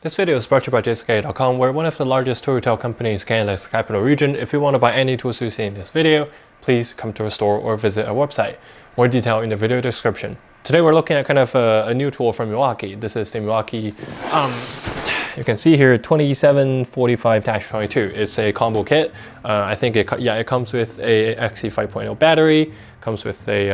This video is brought to you by JCK.com. We're one of the largest tool retail companies in Canada's capital region. If you want to buy any tools you see in this video, please come to our store or visit our website. More detail in the video description. Today we're looking at kind of a new tool from Milwaukee. This is the Milwaukee, you can see here 2745-22. It's a combo kit. I think it comes with a XE 5.0 battery, comes with a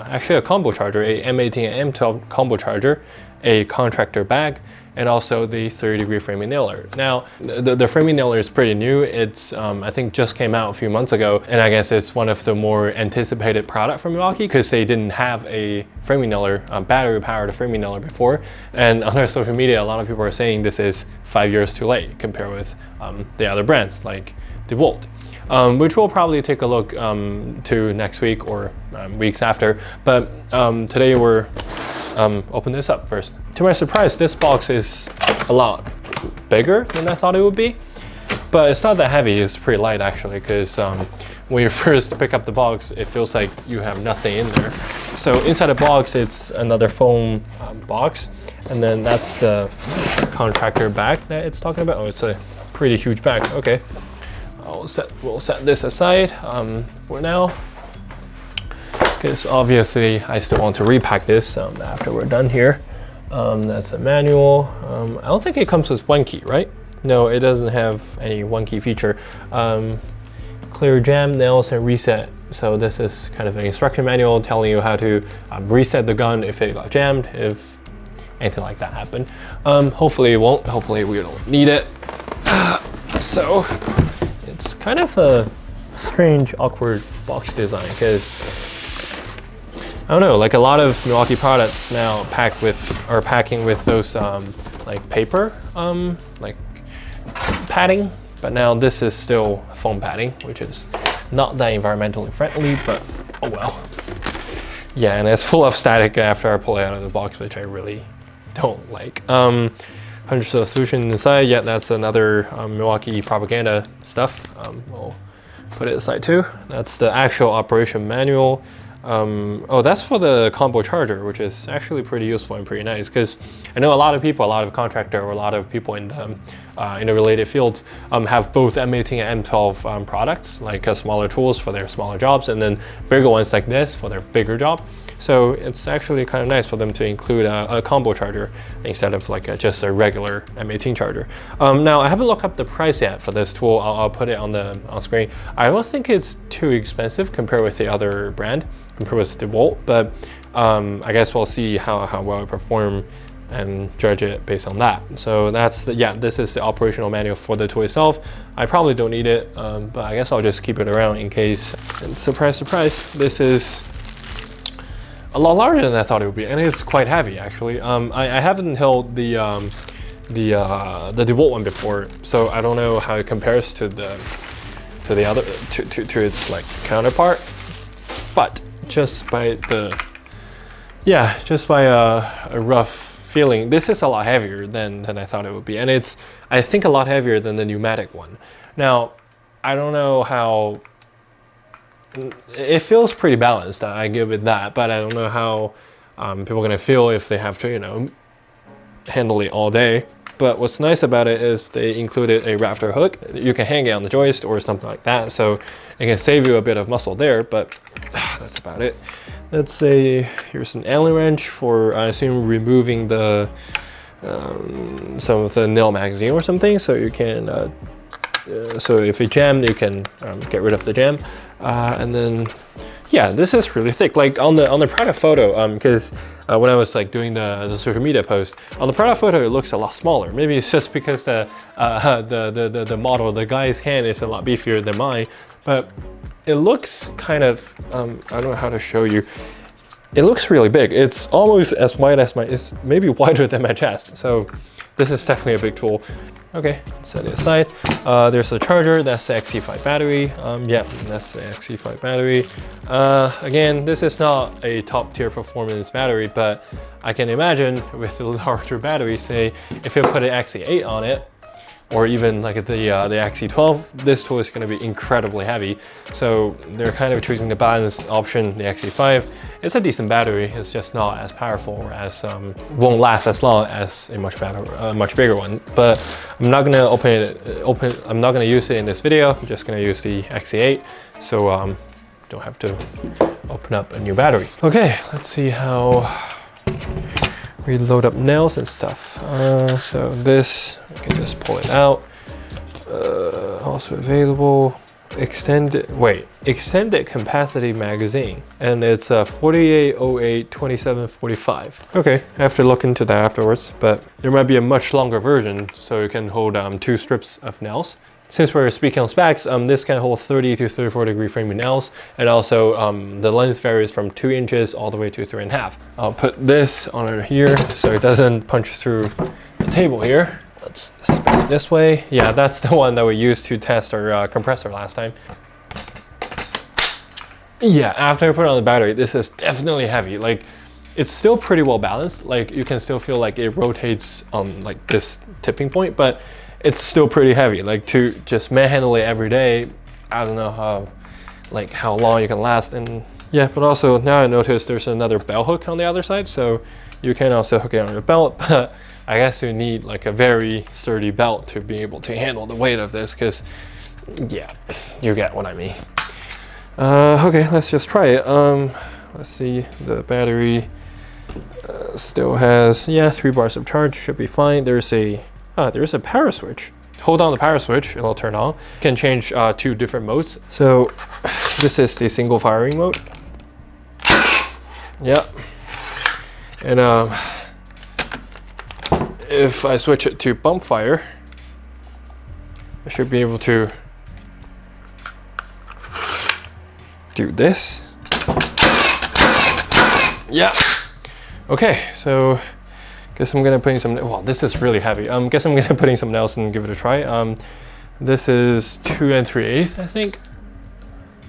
actually a combo charger, a M18 and M12 combo charger, a contractor bag, and also the 30-degree framing nailer. Now, the framing nailer is pretty new. It's, I think, just came out a few months ago, and I guess it's one of the more anticipated product from Milwaukee because they didn't have a framing nailer, battery-powered framing nailer before. And on their social media, a lot of people are saying this is 5 years too late compared with the other brands like DeWalt. Which we'll probably take a look to next week or weeks after. But today we're open this up first. To my surprise, this box is a lot bigger than I thought it would be, but it's not that heavy. It's pretty light actually, because when you first pick up the box, it feels like you have nothing in there. So inside the box, it's another foam box, and then that's the contractor bag that it's talking about. Oh, it's a pretty huge bag. Okay, we'll set this aside for now, because obviously I still want to repack this after we're done here. That's a manual. I don't think it comes with one key, right? No, it doesn't have any one key feature. Clear jam, nails, and reset. So this is kind of an instruction manual telling you how to reset the gun if it got jammed, if anything like that happened. Hopefully it won't. Hopefully we don't need it. So it's kind of a strange, awkward box design, because I don't know, like a lot of Milwaukee products now are packing with those like paper like padding, but now this is still foam padding, which is not that environmentally friendly, but oh well. Yeah, and it's full of static after I pull it out of the box, which I really don't like. 100% solution inside. Yeah, that's another Milwaukee propaganda stuff. We'll put it aside too. That's the actual operation manual. Oh, that's for the combo charger, which is actually pretty useful and pretty nice, because I know a lot of people, a lot of contractor or a lot of people in the related fields have both M18 and M12 products, like smaller tools for their smaller jobs, and then bigger ones like this for their bigger job. So it's actually kind of nice for them to include a combo charger instead of like just a regular M18 charger. Now, I haven't looked up the price yet for this tool. I'll put it on screen. I don't think it's too expensive compared with the other brand, compared with DeWalt, but I guess we'll see how well it performs and judge it based on that. So that's this is the operational manual for the tool itself. I probably don't need it, but I guess I'll just keep it around in case. And surprise, surprise, this is a lot larger than I thought it would be, and it's quite heavy actually. I haven't held the DeWalt one before, so I don't know how it compares to the other to its like counterpart. But just by a rough feeling, this is a lot heavier than I thought it would be, and it's, I think, a lot heavier than the pneumatic one. Now, I don't know how. It feels pretty balanced, I give it that, but I don't know how people are gonna feel if they have to, handle it all day. But what's nice about it is they included a rafter hook. You can hang it on the joist or something like that, so it can save you a bit of muscle there, but that's about it. Let's say here's an Allen wrench for, I assume, removing the some of the nail magazine or something, so you can so if it jammed, you can get rid of the jam. And then, yeah, this is really thick. Like on the product photo, because when I was like doing the social media post, on the product photo it looks a lot smaller. Maybe it's just because the model, the guy's hand is a lot beefier than mine, but it looks kind of, I don't know how to show you. It looks really big. It's almost as wide as it's maybe wider than my chest. So this is definitely a big tool. Okay, set it aside. There's a charger. That's the XE5 battery. Yeah, that's the XE5 battery. Again, this is not a top tier performance battery, but I can imagine with the larger battery, say if you put an XE8 on it, or even like the XE12, this tool is going to be incredibly heavy. So they're kind of choosing the balanced option, the XE5. It's a decent battery, it's just not as powerful, as won't last as long as a much bigger one. But I'm not gonna I'm not gonna use it in this video. I'm just gonna use the XE8, so don't have to open up a new battery. Okay, let's see how we load up nails and stuff. So this, I can just pull it out. Also available. Extended capacity magazine, and it's 4808 2745. Okay, I have to look into that afterwards, but there might be a much longer version, so it can hold 2 strips of nails. Since we're speaking on specs, this can hold 30 to 34 degree framing nails, and also the length varies from 2 inches all the way to 3.5. I'll put this on here so it doesn't punch through the table here. Let's spin it this way. Yeah, that's the one that we used to test our compressor last time. Yeah, after I put it on the battery, this is definitely heavy. Like, it's still pretty well balanced. Like, you can still feel like it rotates on like this tipping point, but it's still pretty heavy. Like, to just manhandle it every day, I don't know how long you can last. And yeah, but also now I noticed there's another bell hook on the other side, so you can also hook it on your belt. But I guess you need like a very sturdy belt to be able to handle the weight of this, because yeah, you get what I mean. Okay, let's just try it. Let's see, the battery still has 3 bars of charge, should be fine. There's a power switch. Hold on the power switch, it'll turn on. You can change 2 different modes. So this is the single firing mode. Yeah, and if I switch it to bump fire, I should be able to do this. Yeah. Okay, so guess I'm gonna put in some, well, this is really heavy. Guess I'm gonna put in something else and give it a try. This is 2 3/8, I think.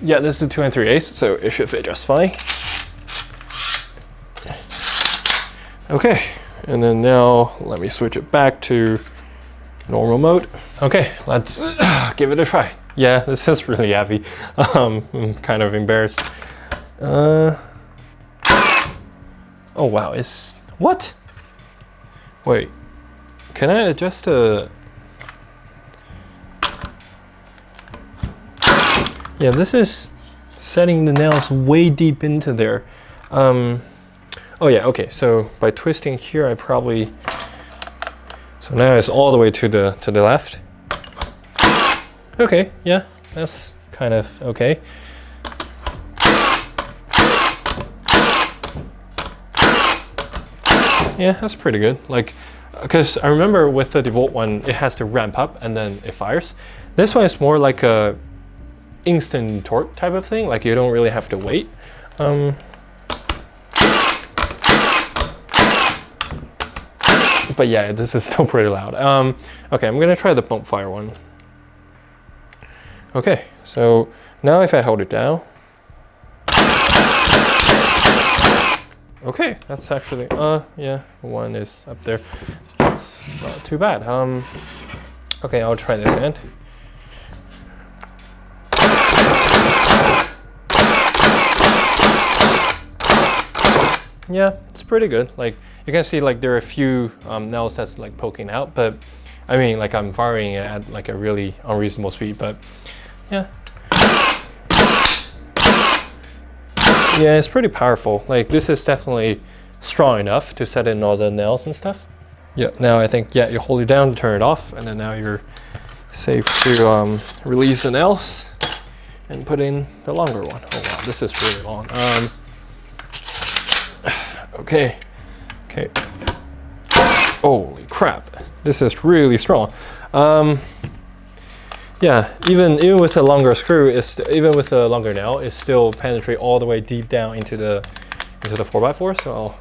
Yeah, this is 2 3/8, so it should fit just fine. Okay, and then now let me switch it back to normal mode. Okay, let's give it a try. Yeah, this is really heavy. I'm kind of embarrassed. Oh wow, what? Wait, can I adjust the... Yeah, this is setting the nails way deep into there. Oh yeah, okay, so by twisting here, I probably... So now it's all the way to the left. Okay, yeah, that's kind of okay. Yeah, that's pretty good. Like, because I remember with the DeWalt one, it has to ramp up and then it fires. This one is more like a instant torque type of thing. Like, you don't really have to wait. But yeah, this is still pretty loud. Okay, I'm gonna try the bump fire one. Okay, so now if I hold it down. Okay, that's actually, yeah, one is up there. That's not too bad. Okay, I'll try this end. Yeah, it's pretty good. Like, you can see like there are a few nails that's like poking out, but I mean, like, I'm firing it at like a really unreasonable speed, but yeah. Yeah, it's pretty powerful. Like, this is definitely strong enough to set in all the nails and stuff. Yeah, now I think, yeah, you hold it down to turn it off, and then now you're safe to release the nails and put in the longer one. Oh wow, this is really long. Okay. Holy crap, this is really strong. Yeah, even with a longer screw, even with a longer nail, it still penetrates all the way deep down into the 4x4. So I'll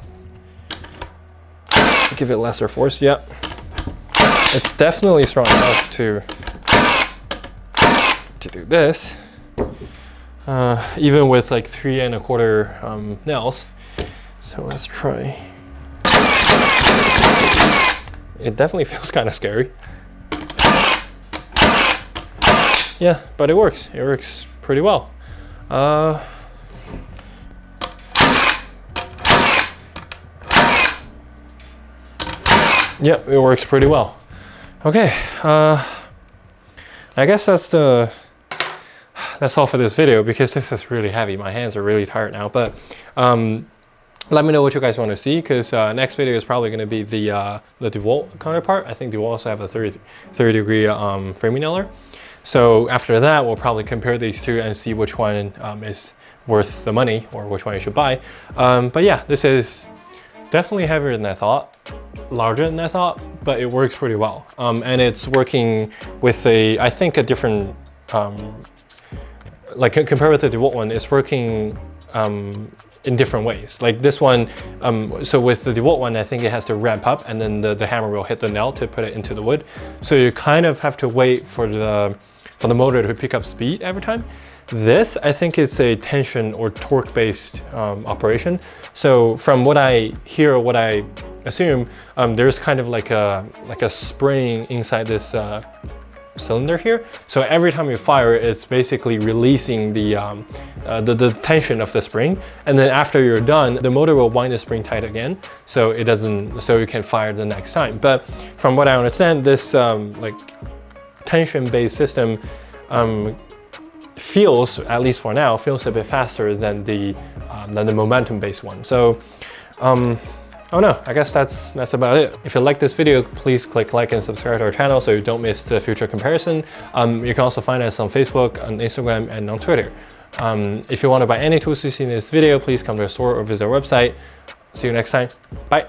give it lesser force. Yeah, it's definitely strong enough to do this. Even with like 3 1/4 nails. So let's try. It definitely feels kind of scary. Yeah, but it works. It works pretty well. Yep, it works pretty well. Okay, I guess that's all for this video, because this is really heavy. My hands are really tired now, but let me know what you guys want to see, because next video is probably going to be the DeWalt counterpart. I think DeWalt also have a 30 degree framing nailer. So after that, we'll probably compare these two and see which one is worth the money, or which one you should buy. But yeah, this is definitely heavier than I thought, larger than I thought, but it works pretty well. And it's working with I think a different, like compared with the DeWalt one, it's working in different ways. Like this one, so with the DeWalt one, I think it has to ramp up, and then the hammer will hit the nail to put it into the wood. So you kind of have to wait for the motor to pick up speed every time. This, I think, is a tension or torque based operation. So from what I hear, what I assume, there's kind of like a spring inside this cylinder here. So every time you fire, it's basically releasing the tension of the spring, and then after you're done, the motor will wind the spring tight again, so it doesn't, so you can fire the next time. But from what I understand, this like tension-based system feels, at least for now, feels a bit faster than the momentum-based one. So oh no, I guess that's about it. If you like this video, please click like and subscribe to our channel so you don't miss the future comparison. You can also find us on Facebook, on Instagram, and on Twitter. If you want to buy any tools you see in this video, please come to our store or visit our website. See you next time. Bye.